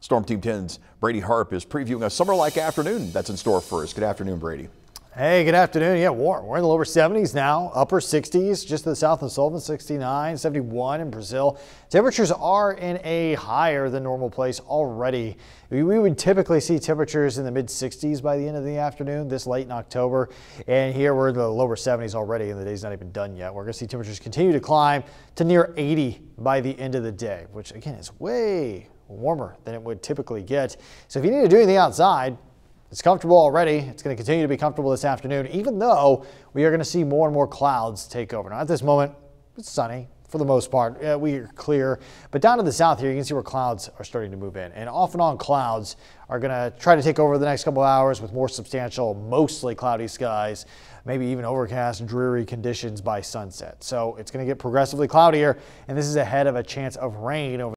Storm Team 10's Brady Harp is previewing a summer-like afternoon that's in store for us. Good afternoon, Brady. Hey, good afternoon. Yeah, warm. We're in the lower 70s now, upper 60s just to the south of Sullivan, 69, 71 in Brazil. Temperatures are in a higher than normal place already. We would typically see temperatures in the mid 60s by the end of the afternoon this late in October. And here we're in the lower 70s already and the day's not even done yet. We're going to see temperatures continue to climb to near 80 by the end of the day, which again is way warmer than it would typically get. So if you need to do anything outside, it's comfortable already. It's going to continue to be comfortable this afternoon, even though we are going to see more and more clouds take over. Now, at this moment, it's sunny for the most part. We are clear. But down to the south here, you can see where clouds are starting to move in. And off and on clouds are going to try to take over the next couple of hours with more substantial, mostly cloudy skies, maybe even overcast, dreary conditions by sunset. So it's going to get progressively cloudier, and this is ahead of a chance of rain over